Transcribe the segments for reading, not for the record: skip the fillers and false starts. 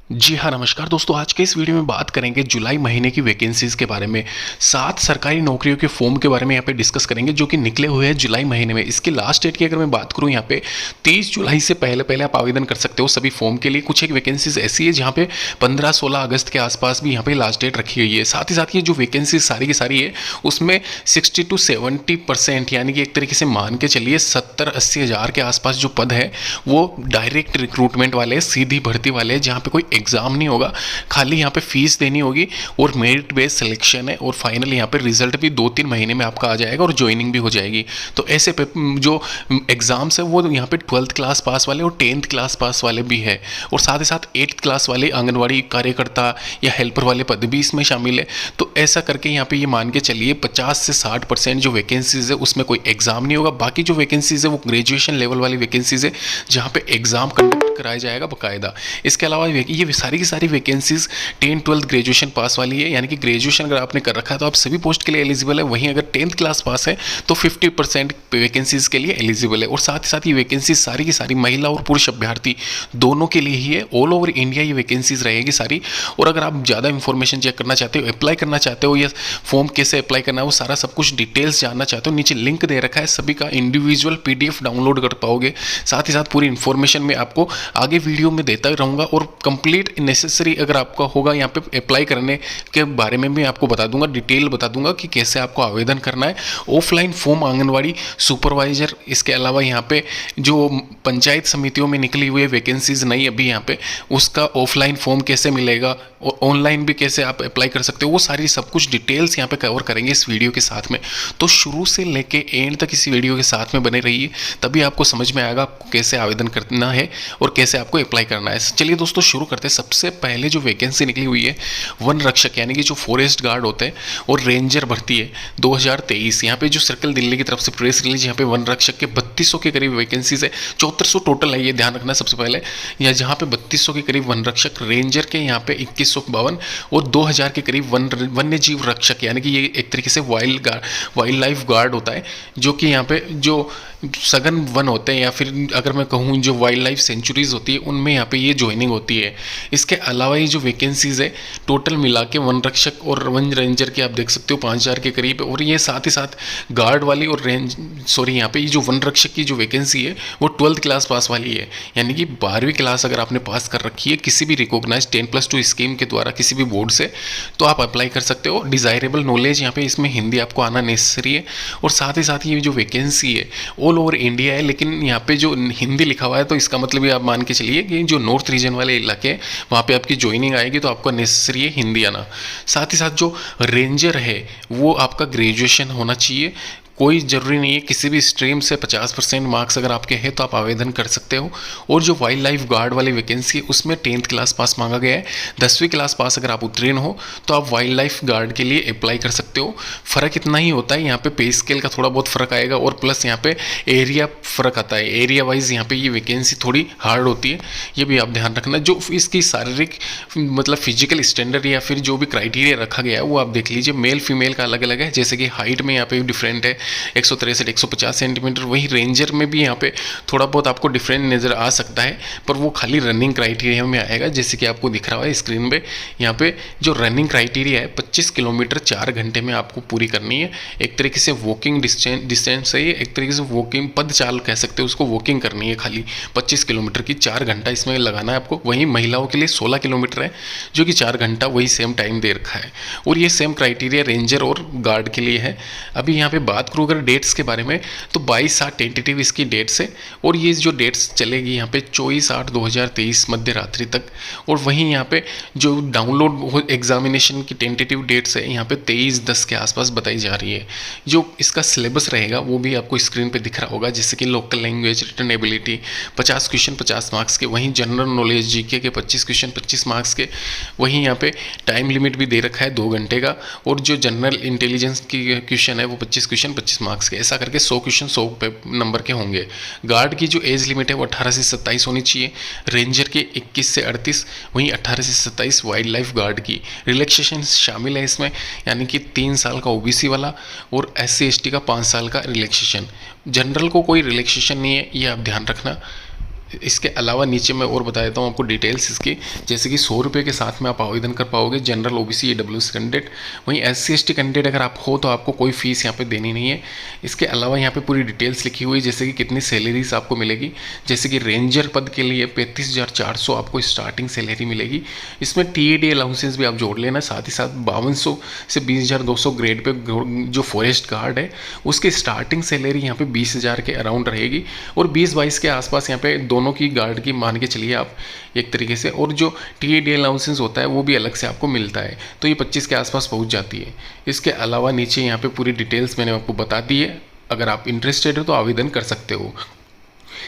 जी हाँ, नमस्कार दोस्तों। आज के इस वीडियो में बात करेंगे जुलाई महीने की वैकेंसीज़ के बारे में। 7 सरकारी नौकरियों के फॉर्म के बारे में यहाँ पे डिस्कस करेंगे जो कि निकले हुए हैं जुलाई महीने में। इसकी लास्ट डेट की अगर मैं बात करूँ यहाँ पे 23 जुलाई से पहले आप आवेदन कर सकते हो सभी फॉर्म के लिए। कुछ एक वैकेंसीज़ ऐसी है जहाँ पे 15-16 अगस्त के आसपास भी यहाँ पे लास्ट डेट रखी गई है। साथ ही साथ ये जो वैकेंसीज सारी की सारी है उसमें 60 to 70% यानी कि एक तरीके से मान के चलिए 70-80 हज़ार के आसपास जो पद है वो डायरेक्ट रिक्रूटमेंट वाले, सीधी भर्ती वाले हैं, जहाँ पे कोई एग्जाम नहीं होगा, खाली यहाँ पे फीस देनी होगी और मेरिट बेस्ड सिलेक्शन है और फाइनल यहाँ पे रिजल्ट भी 2-3 महीने में आपका आ जाएगा और ज्वाइनिंग भी हो जाएगी। तो ऐसे पे जो एग्जाम्स है वो यहाँ पे 12th क्लास पास वाले और 10th क्लास पास वाले भी है और साथ ही साथ 8th क्लास वाले आंगनवाड़ी कार्यकर्ता या हेल्पर वाले पद भी इसमें शामिल है। तो ऐसा करके यहाँ पे ये मान के चलिए 50 से 60% जो वैकेंसीज है उसमें कोई एग्जाम नहीं होगा। बाकी जो वैकेंसीज है वो ग्रेजुएशन लेवल वाली वैकेंसीज है जहाँ पे एग्जाम कंडक्ट कराया जाएगा बाकायदा। इसके अलावा ये सारी की सारी वैकेंसीज 10-12 ग्रेजुएशन पास वाली है, यानी कि ग्रेजुएशन अगर आपने कर रखा है तो आप सभी पोस्ट के लिए एलिजिबल है। वहीं अगर 10th क्लास पास है तो 50% वैकेंसीज के लिए एलिजिबल है। और साथ ही साथ ये वैकेंसीज सारी की सारी महिला और पुरुष अभ्यर्थी दोनों के लिए ही है। ऑल ओवर इंडिया ये वैकेंसीज रहेगी सारी। और अगर आप ज़्यादा इंफॉर्मेशन चेक करना चाहते हो, अप्लाई करना चाहते हो या फॉर्म कैसे अप्लाई करना है वो सारा सब कुछ डिटेल्स जानना चाहते हो, नीचे लिंक दे रखा है, सभी का इंडिविजुअल PDF डाउनलोड कर पाओगे। साथ ही साथ पूरी इन्फॉर्मेशन मैं आपको आगे वीडियो में देता रहूँगा और कंप्लीट नेसेसरी अगर आपका होगा यहाँ पे अप्लाई करने के बारे में भी आपको बता दूंगा, डिटेल बता दूंगा कि कैसे आपको आवेदन करना है। ऑफलाइन फॉर्म आंगनवाड़ी सुपरवाइजर, इसके अलावा यहाँ पे जो पंचायत समितियों में निकली हुई वैकेंसीज नहीं अभी यहाँ पे, उसका ऑफलाइन फॉर्म कैसे मिलेगा और ऑनलाइन भी कैसे आप अप्लाई कर सकते हो, वो सारी सब कुछ डिटेल्स यहाँ पे कवर करेंगे इस वीडियो के साथ में। तो शुरू से लेके एंड तक इस वीडियो के साथ में बने रहिए, तभी आपको समझ में आएगा आपको कैसे आवेदन करना है और कैसे आपको अप्लाई करना है। चलिए दोस्तों शुरू करते हैं। सबसे पहले जो वैकेंसी निकली हुई है वन रक्षक यानी कि जो फॉरेस्ट गार्ड होते हैं और रेंजर भर्ती है 2023। यहाँ पे जो सर्कल दिल्ली की तरफ से प्रेस रिलीज, यहाँ पे वन रक्षक के 3200 के करीब वैकेंसीज है। 7400 टोटल है, ये ध्यान रखना सबसे पहले। या जहाँ पे 3200 के करीब वन रक्षक, रेंजर के यहाँ पे 2152 और 2000 के करीब वन्य जीव रक्षक, यानी कि ये एक तरीके से वाइल्ड लाइफ गार्ड होता है, जो कि यहाँ पे जो सघन वन होते हैं या फिर अगर मैं कहूँ जो वाइल्ड लाइफ सेंचुरीज होती है उनमें यहाँ पे ये ज्वाइनिंग होती है। इसके अलावा ये जो वैकेंसीज है टोटल मिला के वन रक्षक और वन रेंजर की आप देख सकते हो 5000 के करीब। और ये साथ ही साथ गार्ड वाली और यहाँ पे ये जो वन रक्षक की जो वैकेंसी है वो 12th क्लास पास वाली है, यानी कि 12वीं क्लास अगर आपने पास कर रखी है किसी भी रिकॉग्नाइज 10+2 स्कीम के द्वारा किसी भी बोर्ड से, तो आप अप्लाई कर सकते हो। डिजायरेबल नॉलेज यहाँ पे इसमें हिंदी आपको आना नेसेसरी है। और साथ ही साथ ये जो वैकेंसी है ऑल ओवर इंडिया है, लेकिन यहाँ पे जो हिंदी लिखा हुआ है तो इसका मतलब ये आप मान के चलिए कि जो नॉर्थ रीजन वाले इलाके हैं वहाँ पे आपकी ज्वाइनिंग आएगी तो आपको नेसेसरी है हिंदी आना। साथ ही साथ जो रेंजर है वो आपका ग्रेजुएशन होना चाहिए। कोई ज़रूरी नहीं है, किसी भी स्ट्रीम से 50% मार्क्स अगर आपके हैं तो आप आवेदन कर सकते हो। और जो वाइल्ड लाइफ गार्ड वाली वैकेंसी है उसमें 10th क्लास पास मांगा गया है। 10वीं क्लास पास अगर आप उत्तीर्ण हो तो आप वाइल्ड लाइफ गार्ड के लिए अप्लाई कर सकते हो। फ़र्क इतना ही होता है, यहाँ पे पे स्केल का थोड़ा बहुत फ़र्क आएगा और प्लस यहाँ पे एरिया फ़र्क आता है। एरिया वाइज यहाँ पे ये वैकेंसी थोड़ी हार्ड होती है, ये भी आप ध्यान रखना। जो इसकी शारीरिक मतलब फिजिकल स्टैंडर्ड या फिर जो भी क्राइटेरिया रखा गया है वो आप देख लीजिए। मेल फीमेल का अलग अलग है, जैसे कि हाइट में यहाँ पे डिफरेंट है 163-150 सेंटीमीटर। वहीं रेंजर में भी यहाँ पे थोड़ा बहुत आपको डिफरेंट नज़र आ सकता है, पर वो खाली रनिंग क्राइटेरिया में आएगा, जैसे कि आपको दिख रहा है स्क्रीन पे। यहाँ पे जो रनिंग क्राइटेरिया है 25 किलोमीटर 4 घंटे में आपको पूरी करनी है। एक तरीके से वॉकिंग डिस्टेंस है ये, एक तरीके से वॉकिंग पद चाल कह सकते हो उसको, वॉकिंग करनी है खाली 25 किलोमीटर की, 4 घंटा इसमें लगाना है आपको। वहीं महिलाओं के लिए 16 किलोमीटर है जो कि 4 घंटा वही सेम टाइम दे रखा है। और ये सेम क्राइटेरिया रेंजर और गार्ड के लिए है। अभी यहाँ पे बात करूँ अगर डेट्स के बारे में तो 22/7 टेंटेटिव इसकी डेट्स है और ये जो डेट्स चलेगी यहाँ पे 24/8/2023 मध्य रात्रि तक। और वहीं यहाँ पे जो डाउनलोड एग्जामिनेशन की टेंटेटिव डेट्स है यहाँ पे 23/10 के आसपास बताई जा रही है। जो इसका सिलेबस रहेगा वो भी आपको स्क्रीन पे दिख रहा होगा, जैसे कि local language, written ability 50 question 50 marks के, वहीं जनरल नॉलेज जीके के 25 क्वेश्चन 25 मार्क्स के। वहीं यहाँ पे टाइम लिमिट भी दे रखा है 2 घंटे का। और जो जनरल इंटेलिजेंस की क्वेश्चन है वो 25 क्वेश्चन 25 मार्क्स के, ऐसा करके 100 क्वेश्चन 100 नंबर के होंगे। गार्ड की जो एज लिमिट है वो 18 से 27 होनी चाहिए, रेंजर के 21 से 38, वहीं 18 से 27 वाइल्ड लाइफ गार्ड की। रिलैक्सेशन शामिल है इसमें, यानी कि 3 साल का ओबीसी वाला और SC ST का 5 साल का रिलैक्सेशन। जनरल को कोई रिलैक्सेशन नहीं है, ये आप ध्यान रखना। इसके अलावा नीचे मैं और बता देता हूँ आपको डिटेल्स इसकी, जैसे कि 100 रुपये के साथ में आप आवेदन कर पाओगे जनरल ओबीसी ईडब्ल्यूएस कैंडिडेट। वहीं एससी एसटी कैंडिडेट अगर आप हो तो आपको कोई फीस यहाँ पे देनी नहीं है। इसके अलावा यहाँ पे पूरी डिटेल्स लिखी हुई है, जैसे कि कितनी सैलरीज आपको मिलेगी। जैसे कि रेंजर पद के लिए 35,400 आपको स्टार्टिंग सैलरी मिलेगी। इसमें टीएडी अलाउंसेस भी आप जोड़ लेना, साथ ही साथ 5200 से 20,200 ग्रेड पे जो फॉरेस्ट गार्ड है उसकी स्टार्टिंग सैलरी यहाँ पे 20,000 के अराउंड रहेगी, और 20-22 के आसपास यहाँ पे दोनों की गार्ड की मान के चलिए आप एक तरीके से। और जो टीएडी अलाउंसेस होता है वो भी अलग से आपको मिलता है, तो ये 25 के आसपास पहुँच जाती है। इसके अलावा नीचे यहाँ पे पूरी डिटेल्स मैंने आपको बता दी है, अगर आप इंटरेस्टेड हो तो आवेदन कर सकते हो।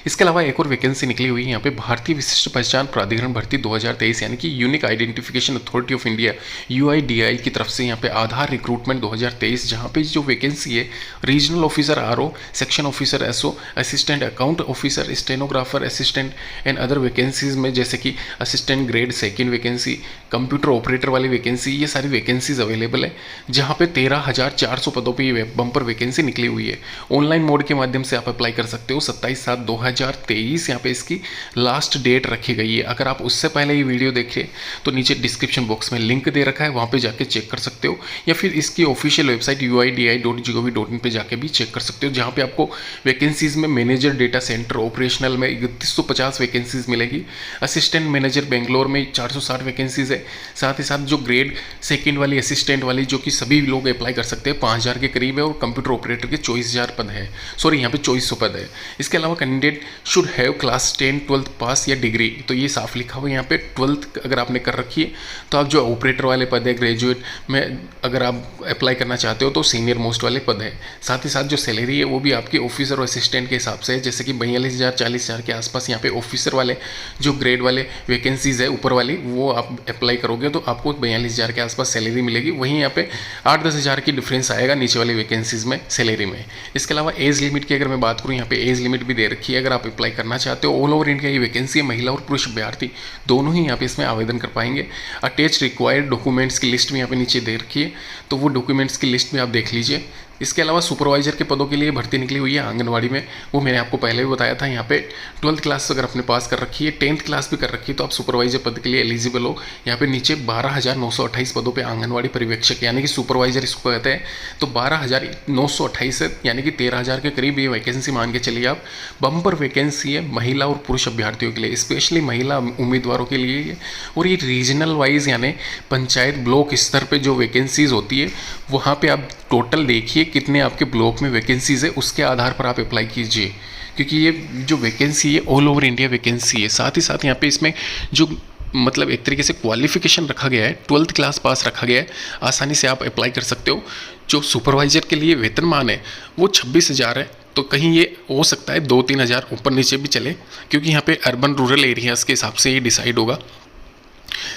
इसके अलावा एक और वैकेंसी निकली हुई है यहाँ पे, भारतीय विशिष्ट पहचान प्राधिकरण भर्ती 2023 यानी कि unique identification authority of India UIDAI की तरफ से यहाँ पे आधार रिक्रूटमेंट 2023, जहाँ पे जो वैकेंसी है regional officer RO, section officer SO, assistant account officer, stenographer assistant and other vacancies में जैसे कि assistant grade second vacancy, computer operator वाली वैकेंसी, ये सारी वैकेंसीज अवेलेबल है, जहाँ पे 13,400 पदों पर ये बम्पर वैकेंसी निकली हुई है। ऑनलाइन मोड के माध्यम से आप अप्लाई कर सकते हो। 27/7/2023 यहाँ पे इसकी लास्ट डेट रखी गई है। अगर आप उससे पहले ये वीडियो देखें तो नीचे डिस्क्रिप्शन बॉक्स में लिंक दे रखा है, वहाँ पे जाके चेक कर सकते हो, या फिर इसकी ऑफिशियल वेबसाइट uidi.gov.in पे जाके भी चेक कर सकते हो, जहाँ पे आपको वैकेंसीज में मैनेजर डेटा सेंटर ऑपरेशनल में 3150 वैकेंसीज मिलेगी, असिस्टेंट मैनेजर बेंगलोर में 460 वैकेंसीज है, साथ ही साथ जो ग्रेड सेकेंड वाली असिस्टेंट वाली जो कि सभी लोग अप्लाई कर सकते हैं 5,000 के करीब है, और कंप्यूटर ऑपरेटर के 24,000 पद है, सॉरी यहाँ पे 2400 पद है। इसके अलावा candidate should have class 10 12th पास या डिग्री, तो ये साफ लिखा हुआ है यहाँ पे 12th अगर आपने कर रखी है तो आप जो ऑपरेटर वाले पद है ग्रेजुएट में अगर आप अप्लाई करना चाहते हो तो सीनियर मोस्ट वाले पद है। साथ ही साथ जो सैलरी है वो भी आपकी ऑफिसर और असिस्टेंट के हिसाब से है, जैसे कि 42,000 40,000 के आसपास यहाँ पे ऑफिसर वाले जो ग्रेड वाले वैकेंसीज है ऊपर वाली वो आप अप्लाई करोगे तो आपको 42,000 के आसपास सैलरी मिलेगी। वहीं यहाँ पे 8-10 हज़ार की डिफरेंस आएगा नीचे वाली वैकेंसीज में सैलरी में। इसके अलावा एज लिमिट की अगर मैं बात करूँ, यहाँ पे एज लिमिट भी दे रखी है, अगर आप अप्लाई करना चाहते हो ऑल ओवर इंडिया ये वैकेंसी है, महिला और पुरुष अभ्यर्थी दोनों ही यहाँ पे इसमें आवेदन कर पाएंगे। अटैच रिक्वायर्ड डॉक्यूमेंट्स की लिस्ट भी यहाँ पे नीचे दे रखी है, तो वो डॉक्यूमेंट्स की लिस्ट में आप देख लीजिए। इसके अलावा सुपरवाइजर के पदों के लिए भर्ती निकली हुई है आंगनवाड़ी में, वो मैंने आपको पहले भी बताया था। यहाँ पे 12th क्लास अगर आपने पास कर रखी है, 10th क्लास भी कर रखी है तो आप सुपरवाइजर पद के लिए एलिजिबल हो। यहाँ पे नीचे 12,928 पदों पे आंगनवाड़ी पर्यवेक्षक यानी कि सुपरवाइजर इसको कहते हैं, तो 12,928 यानी कि 13,000 के करीब ये वैकेंसी मान के चलिए आप। बम्पर वैकेंसी है महिला और पुरुष अभ्यर्थियों के लिए, स्पेशली महिला उम्मीदवारों के लिए ये, और ये रीजनल वाइज यानी पंचायत ब्लॉक स्तर पर जो वैकेंसीज होती है वहाँ पर आप टोटल देखिए कितने आपके ब्लॉक में वैकेंसीज है, उसके आधार पर आप अप्लाई कीजिए, क्योंकि ये जो वैकेंसी है ऑल ओवर इंडिया वैकेंसी है। साथ ही साथ यहाँ पे इसमें जो मतलब एक तरीके से क्वालिफिकेशन रखा गया है, 12th क्लास पास रखा गया है, आसानी से आप अप्लाई कर सकते हो। जो सुपरवाइजर के लिए वेतनमान है वो 26,000 है, तो कहीं ये हो सकता है 2-3 हज़ार ऊपर नीचे भी चले, क्योंकि यहाँ पे अर्बन रूरल एरियाज़ के हिसाब से ये डिसाइड होगा।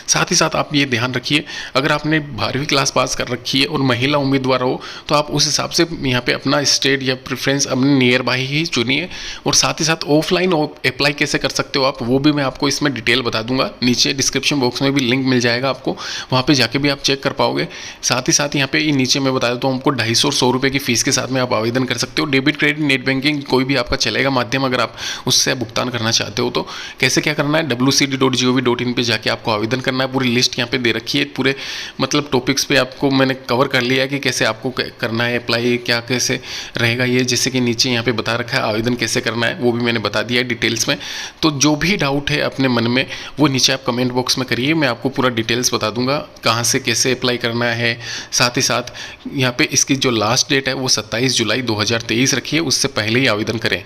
साथ ही साथ आप ये ध्यान रखिए, अगर आपने 12वीं क्लास पास कर रखी है और महिला उम्मीदवार हो तो आप उस हिसाब से यहाँ पे अपना स्टेट या प्रेफरेंस अपने नियर बाई ही चुनिए। और साथ ही साथ ऑफलाइन अप्लाई कैसे कर सकते हो आप, वो भी मैं आपको इसमें डिटेल बता दूंगा, नीचे डिस्क्रिप्शन बॉक्स में भी लिंक मिल जाएगा आपको, वहाँ पर जाके भी आप चेक कर पाओगे। साथ ही साथ यहाँ पे नीचे मैं बता देता हूँ आपको 250 और 100 रुपये की फीस के साथ में आप आवेदन कर सकते हो। डेबिट क्रेडिट नेट बैंकिंग कोई भी आपका चलेगा माध्यम, अगर आप उससे भुगतान करना चाहते हो तो कैसे क्या करना है, wcd.gov.in पे जाके आपको आवेदन करना है। पूरी लिस्ट यहाँ पे दे रखी है, पूरे मतलब टॉपिक्स पे आपको मैंने कवर कर लिया है कि कैसे आपको करना है अप्लाई, क्या कैसे रहेगा ये, जैसे कि नीचे यहाँ पे बता रखा है आवेदन कैसे करना है, वो भी मैंने बता दिया है डिटेल्स में। तो जो भी डाउट है अपने मन में वो नीचे आप कमेंट बॉक्स में करिए, मैं आपको पूरा डिटेल्स बता दूंगा कहाँ से कैसे अप्लाई करना है। साथ ही साथ यहाँ पे इसकी जो लास्ट डेट है वो 27 जुलाई 2023 रखी है, उससे पहले ही आवेदन करें।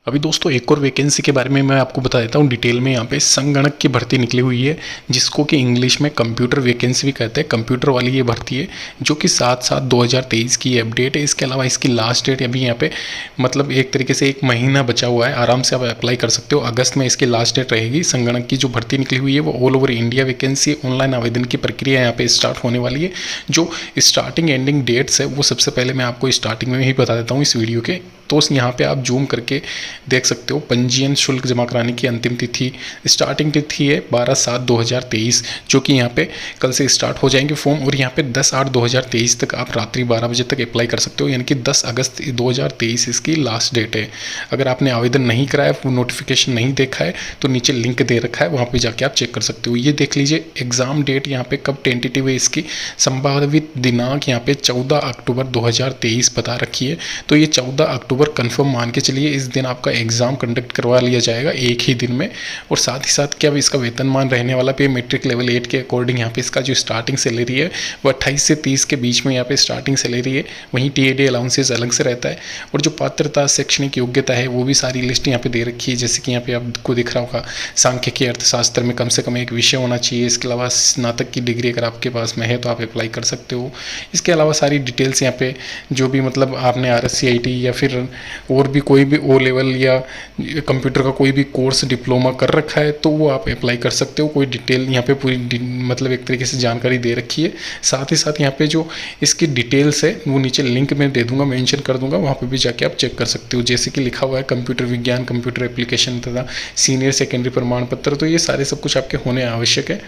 अभी दोस्तों एक और वैकेंसी के बारे में मैं आपको बता देता हूँ डिटेल में। यहाँ पे संगणक की भर्ती निकली हुई है, जिसको कि इंग्लिश में कंप्यूटर वैकेंसी भी कहते हैं, कंप्यूटर वाली ये भर्ती है, जो कि 7/7/2023 की अपडेट है। इसके अलावा इसकी लास्ट डेट अभी यहाँ पे मतलब एक तरीके से 1 महीना बचा हुआ है, आराम से आप अप्लाई कर सकते हो। अगस्त में इसकी लास्ट डेट रहेगी। संगणक की जो भर्ती निकली हुई है वो ऑल ओवर इंडिया वैकेंसी है। ऑनलाइन आवेदन की प्रक्रिया यहाँ पे स्टार्ट होने वाली है। जो स्टार्टिंग एंडिंग डेट्स है वो सबसे पहले मैं आपको स्टार्टिंग में ही बता देता हूँ इस वीडियो के, तो यहाँ पे आप जूम करके देख सकते हो पंजीयन शुल्क जमा कराने की अंतिम तिथि, स्टार्टिंग तिथि है 12/7/2023, जो कि यहाँ पे कल से स्टार्ट हो जाएंगे फॉर्म। और यहाँ पे 10/8/2023 तक आप रात्रि 12 बजे तक अप्लाई कर सकते हो, यानी कि 10 अगस्त 2023 इसकी लास्ट डेट है। अगर आपने आवेदन नहीं कराया, नोटिफिकेशन नहीं देखा है, तो नीचे लिंक दे रखा है, वहाँ पे जाके आप चेक कर सकते हो। ये देख लीजिए एग्जाम डेट यहाँ पे कब टेंटेटिव है, इसकी संभावित दिनांक यहाँ पे 14 अक्टूबर 2023 बता रखी है। तो ये 14 अक्टूबर कन्फर्म मान के चलिए, इस दिन आपका एग्जाम कंडक्ट करवा लिया जाएगा एक ही दिन में। और साथ ही साथ क्या इसका वेतनमान रहने वाला पे मेट्रिक लेवल 8 के अकॉर्डिंग यहाँ पे इसका जो स्टार्टिंग सैलरी है वो 28 से 30 के बीच में यहाँ पे स्टार्टिंग सैलरी है। वहीं टीएडी अलाउंसेस अलग से रहता है। और जो पात्रता शैक्षणिक योग्यता है वो भी सारी लिस्ट यहाँ पे दे रखी है, जैसे कि यहाँ पे आपको दिख रहा होगा सांख्यिकी अर्थशास्त्र में कम से कम एक विषय होना चाहिए। इसके अलावा स्नातक की डिग्री अगर आपके पास में है तो आप अप्लाई कर सकते हो। इसके अलावा सारी डिटेल्स यहाँ पे जो भी मतलब आपने RSCIT या फिर और भी कोई भी O लेवल या कंप्यूटर का कोई भी कोर्स डिप्लोमा कर रखा है तो वो आप अप्लाई कर सकते हो। कोई डिटेल यहाँ पे पूरी मतलब एक तरीके से जानकारी दे रखी है। साथ ही साथ यहाँ पे जो इसकी डिटेल्स है वो नीचे लिंक में दे दूंगा, मेंशन कर दूंगा, वहाँ पे भी जाके आप चेक कर सकते हो। जैसे कि लिखा हुआ है कंप्यूटर विज्ञान, कंप्यूटर एप्लीकेशन तथा सीनियर सेकेंडरी प्रमाण पत्र, तो ये सारे सब कुछ आपके होने आवश्यक है।